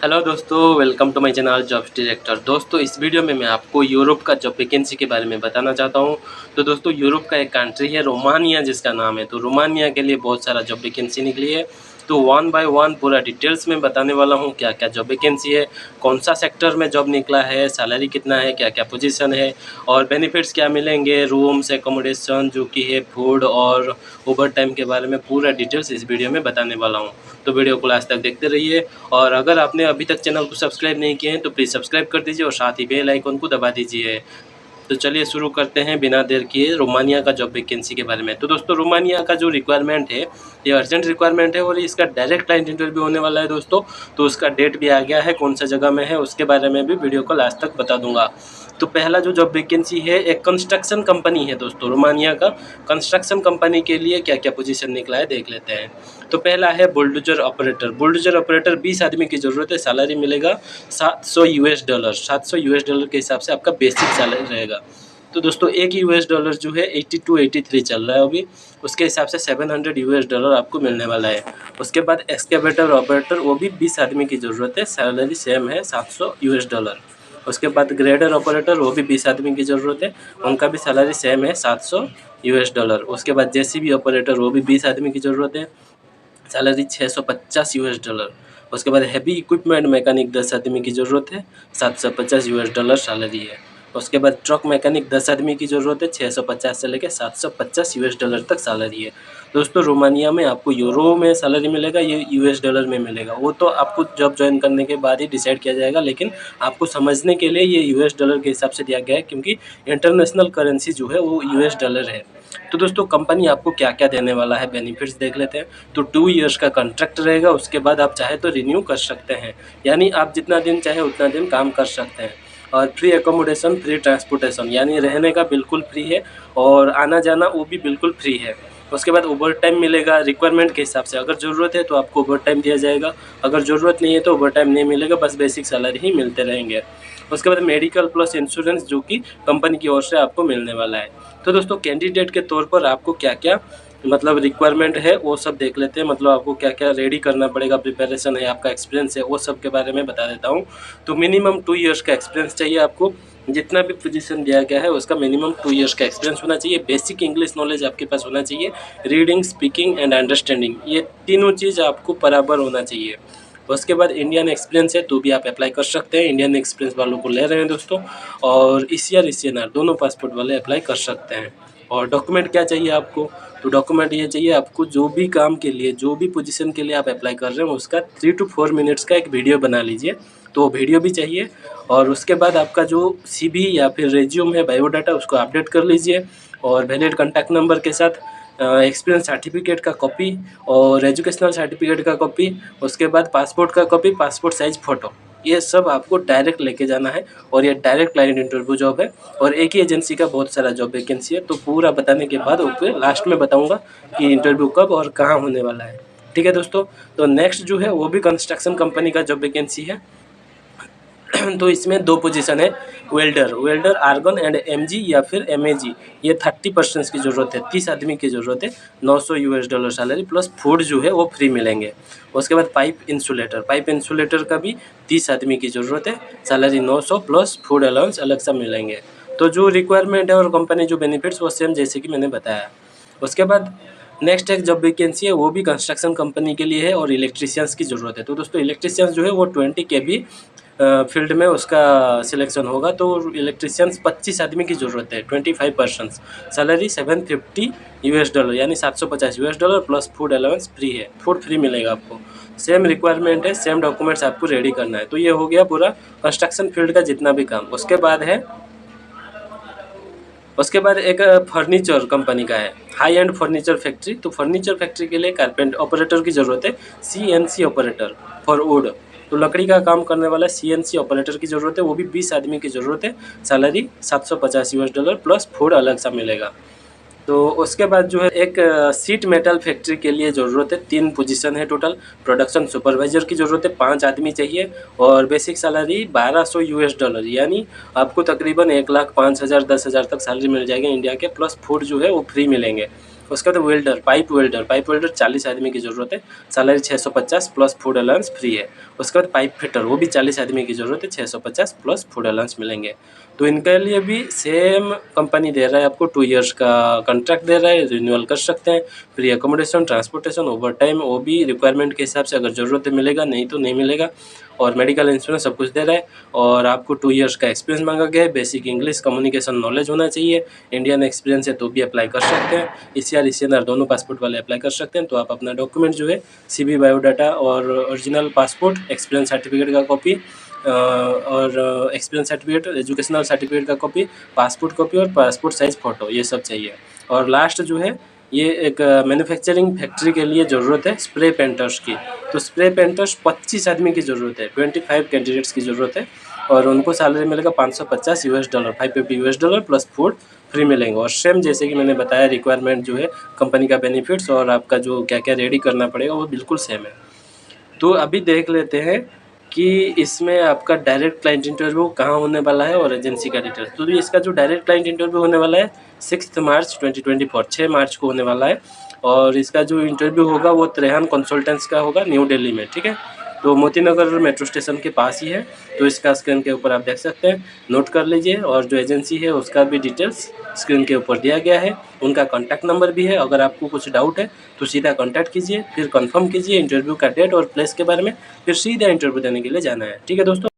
Hello दोस्तों, welcome to my channel jobs director. दोस्तों, इस वीडियो में मैं आपको यूरोप का जॉब वैकेंसी के बारे में बताना चाहता हूं। तो दोस्तों, यूरोप का एक कंट्री है रोमानिया जिसका नाम है। तो रोमानिया के लिए बहुत सारा जॉब वैकेंसी निकली है। तो वन बाय वन पूरा डिटेल्स में बताने वाला हूं, क्या क्या जॉब वैकेंसी है, कौन सा सेक्टर में जॉब निकला है, सैलरी कितना है, क्या क्या पोजीशन है और बेनिफिट्स क्या मिलेंगे, रूम्स, एकोमोडेशन जो कि है, फूड और ओवर टाइम के बारे में पूरा डिटेल्स इस वीडियो में बताने वाला हूँ। तो वीडियो को लास्ट तक देखते रहिए। और अगर आपने अभी तक चैनल को सब्सक्राइब नहीं किए हैं तो प्लीज़ सब्सक्राइब कर दीजिए और साथ ही बेल आइकन को दबा दीजिए। तो चलिए शुरू करते हैं बिना देर किए रोमानिया का जॉब वैकेंसी के बारे में। तो दोस्तों, रोमानिया का जो रिक्वायरमेंट है ये अर्जेंट रिक्वायरमेंट है और इसका डायरेक्ट क्लाइंट इंटरव्यू होने वाला है दोस्तों। तो उसका डेट भी आ गया है, कौन सा जगह में है उसके बारे में भी वीडियो को लास्ट तक बता दूंगा। तो पहला जो जॉब वैकेंसी है एक कंस्ट्रक्शन कंपनी है दोस्तों। रोमानिया का कंस्ट्रक्शन कंपनी के लिए क्या क्या पोजीशन निकला है देख लेते हैं। तो पहला है बुलडोजर ऑपरेटर। बुलडोजर ऑपरेटर 20 आदमी की ज़रूरत है। सैलरी मिलेगा $700। $700 के हिसाब से आपका बेसिक सैलरी रहेगा। तो दोस्तों, एक $1 जो है 82 83 चल रहा है अभी, उसके हिसाब से $700 आपको मिलने वाला है। उसके बाद एक्सकेवेटर ऑपरेटर, वो भी 20 आदमी की ज़रूरत है। सैलरी सेम है $700। उसके बाद ग्रेडर ऑपरेटर, वो भी 20 आदमी की ज़रूरत है, उनका भी सैलरी सेम है $700। उसके बाद जेसीबी ऑपरेटर, वो भी 20 आदमी की ज़रूरत है, सैलरी $650। उसके बाद हैवी इक्विपमेंट मैकेनिक 10 आदमी की ज़रूरत है, $750 सैलरी है। उसके बाद ट्रक मैकेनिक 10 आदमी की ज़रूरत है, 650 से लेकर $750 तक सैलरी है। दोस्तों, रोमानिया में आपको यूरो में सैलरी मिलेगा, ये $, में मिलेगा, वो तो आपको जॉब ज्वाइन करने के बाद ही डिसाइड किया जाएगा, लेकिन आपको समझने के लिए ये $, के हिसाब से दिया गया है क्योंकि इंटरनेशनल करेंसी जो है वो $। है। तो दोस्तों, कंपनी आपको क्या क्या देने वाला है बेनिफिट्स देख लेते हैं। तो 2 ईयर्स का कॉन्ट्रैक्ट रहेगा, उसके बाद आप चाहे तो रिन्यू कर सकते हैं, यानी आप जितना दिन चाहे उतना दिन काम कर सकते हैं। और फ्री एकोमोडेशन, फ्री ट्रांसपोर्टेशन, यानी रहने का बिल्कुल फ्री है और आना जाना वो भी बिल्कुल फ्री है। उसके बाद ओवर टाइम मिलेगा रिक्वायरमेंट के हिसाब से, अगर ज़रूरत है तो आपको ओवर टाइम दिया जाएगा, अगर ज़रूरत नहीं है तो ओवर टाइम नहीं मिलेगा, बस बेसिक सैलरी ही मिलते रहेंगे। उसके बाद मेडिकल प्लस इंश्योरेंस जो कि कंपनी की ओर से आपको मिलने वाला है। तो दोस्तों, कैंडिडेट के तौर पर आपको क्या क्या मतलब रिक्वायरमेंट है वो सब देख लेते हैं, मतलब आपको क्या क्या रेडी करना पड़ेगा, प्रिपरेशन है, आपका एक्सपीरियंस है, वो सब के बारे में बता देता हूँ। तो मिनिमम 2 ईयर्स का एक्सपीरियंस चाहिए आपको, जितना भी पोजीशन दिया गया है उसका मिनिमम 2 ईयर्स का एक्सपीरियंस होना चाहिए। बेसिक इंग्लिश नॉलेज आपके पास होना चाहिए, रीडिंग, स्पीकिंग एंड अंडरस्टैंडिंग, ये तीनों चीज़ आपको बराबर होना चाहिए। उसके बाद इंडियन एक्सपीरियंस है तो भी आप अप्लाई कर सकते हैं, इंडियन एक्सपीरियंस वालों को ले रहे हैं दोस्तों। और ECR ECNR दोनों पासपोर्ट वाले अप्लाई कर सकते हैं। और डॉक्यूमेंट क्या चाहिए आपको, तो डॉक्यूमेंट ये चाहिए आपको, जो भी काम के लिए, जो भी पोजीशन के लिए आप अप्लाई कर रहे हो उसका 3 to 4 मिनट्स का एक वीडियो बना लीजिए, तो वीडियो भी चाहिए। और उसके बाद आपका जो CV या फिर रेज्यूम है, बायोडाटा, उसको अपडेट कर लीजिए और वैलिड कॉन्टैक्ट नंबर के साथ एक्सपीरियंस सर्टिफिकेट का कॉपी और एजुकेशनल सर्टिफिकेट का कॉपी, उसके बाद पासपोर्ट का कॉपी, पासपोर्ट साइज़ फ़ोटो, ये सब आपको डायरेक्ट लेके जाना है। और ये डायरेक्ट क्लाइंट इंटरव्यू जॉब है और एक ही एजेंसी का बहुत सारा जॉब वैकेंसी है। तो पूरा बताने के बाद ओके लास्ट में बताऊंगा कि इंटरव्यू कब और कहाँ होने वाला है। ठीक है दोस्तों, तो नेक्स्ट जो है वो भी कंस्ट्रक्शन कंपनी का जॉब वैकेंसी है। तो इसमें 2 पोजीशन है, वेल्डर आर्गन एंड MG या फिर MAG, ये 30% की ज़रूरत है, 30 आदमी की ज़रूरत है, $900 सैलरी प्लस फूड जो है वो फ्री मिलेंगे। उसके बाद पाइप इंसुलेटर का भी 30 आदमी की ज़रूरत है, सैलरी 900 प्लस फूड अलाउंस अलग से मिलेंगे। तो जो रिक्वायरमेंट है और कंपनी जो बेनिफिट्स वो सेम जैसे कि मैंने बताया। उसके बाद नेक्स्ट एक जॉब वैकेंसी है, वो भी कंस्ट्रक्शन कंपनी के लिए है और इलेक्ट्रीशियंस की ज़रूरत है। तो दोस्तों, इलेक्ट्रीशियंस जो है वो 20 kV फील्ड में उसका सिलेक्शन होगा। तो इलेक्ट्रीशियंस 25 आदमी की ज़रूरत है, 25%, सैलरी $750 यानी $750 प्लस फूड अलाउंस फ्री है, फूड फ्री मिलेगा आपको। सेम रिक्वायरमेंट है, सेम डॉक्यूमेंट्स आपको रेडी करना है। तो ये हो गया पूरा कंस्ट्रक्शन फील्ड का जितना भी काम। उसके बाद एक फर्नीचर कंपनी का है, हाई एंड फर्नीचर फैक्ट्री। तो फर्नीचर फैक्ट्री के लिए कारपेंटर ऑपरेटर की ज़रूरत है, CNC ऑपरेटर फॉर वुड, तो लकड़ी का काम करने वाला CNC ऑपरेटर की ज़रूरत है, वो भी 20 आदमी की ज़रूरत है, सैलरी $750 प्लस फूड अलग सा मिलेगा। तो उसके बाद जो है एक सीट मेटल फैक्ट्री के लिए ज़रूरत है, 3 पोजीशन है टोटल। प्रोडक्शन सुपरवाइज़र की ज़रूरत है, 5 आदमी चाहिए और बेसिक सैलरी $1200 यानी आपको तकरीबन 1,05,000 10,000 तक सैलरी मिल जाएगी इंडिया के, प्लस फूड जो है वो फ्री मिलेंगे। उसके बाद वेल्डर, पाइप वेल्डर 40 आदमी की ज़रूरत है, salary 650 plus food allowance free है। उसके बाद पाइप फिटर, वो भी 40 आदमी की ज़रूरत है, 650 प्लस फूड अलाउंस मिलेंगे। तो इनके लिए भी सेम कंपनी दे रहा है आपको 2 ईयर्स का कॉन्ट्रैक्ट दे रहा है, रिन्यूअल कर सकते हैं। Free accommodation, transportation, over time वो भी रिक्वायरमेंट के हिसाब से अगर ज़रूरत है मिलेगा, नहीं तो नहीं मिलेगा। और मेडिकल इंश्योरेंस सब कुछ दे रहा है। और आपको 2 ईयर्स का एक्सपीरियंस मांगा गया है, बेसिक इंग्लिश कम्युनिकेशन नॉलेज होना चाहिए। इंडियन एक्सपीरियंस है तो भी अप्लाई कर सकते हैं। ECR ECNR दोनों पासपोर्ट वाले अप्लाई कर सकते हैं। तो आप अपना डॉक्यूमेंट जो है CV बायोडाटा और ओरिजिनल पासपोर्ट, एक्सपीरियंस सर्टिफिकेट का कॉपी और एक्सपीरियंस सर्टिफिकेट, एजुकेशनल सर्टिफिकेट का कॉपी, पासपोर्ट कॉपी और पासपोर्ट साइज़ फ़ोटो, ये सब चाहिए। और लास्ट जो है ये एक मैन्युफैक्चरिंग फैक्ट्री के लिए ज़रूरत है स्प्रे पेंटर्स की। तो स्प्रे पेंटर्स 25 आदमी की ज़रूरत है, 25 कैंडिडेट्स की ज़रूरत है। और उनको सैलरी मिलेगा $550, $550 प्लस फूड फ्री मिलेंगे। और सेम जैसे कि मैंने बताया रिक्वायरमेंट जो है कंपनी का बेनिफिट्स और आपका जो क्या क्या रेडी करना पड़ेगा वो बिल्कुल सेम है। तो अभी देख लेते हैं कि इसमें आपका डायरेक्ट क्लाइंट इंटरव्यू कहाँ होने वाला है और एजेंसी का डिटेल्स। तो इसका जो डायरेक्ट क्लाइंट इंटरव्यू होने वाला है 6 मार्च 2024, 6 मार्च को होने वाला है। और इसका जो इंटरव्यू होगा वो त्रेहान कंसल्टेंट्स का होगा न्यू दिल्ली में, ठीक है। तो मोती नगर मेट्रो स्टेशन के पास ही है। तो इसका स्क्रीन के ऊपर आप देख सकते हैं, नोट कर लीजिए। और जो एजेंसी है उसका भी डिटेल्स स्क्रीन के ऊपर दिया गया है, उनका कॉन्टैक्ट नंबर भी है। अगर आपको कुछ डाउट है तो सीधा कॉन्टैक्ट कीजिए, फिर कंफर्म कीजिए इंटरव्यू का डेट और प्लेस के बारे में, फिर सीधा इंटरव्यू देने के लिए जाना है, ठीक है दोस्तों।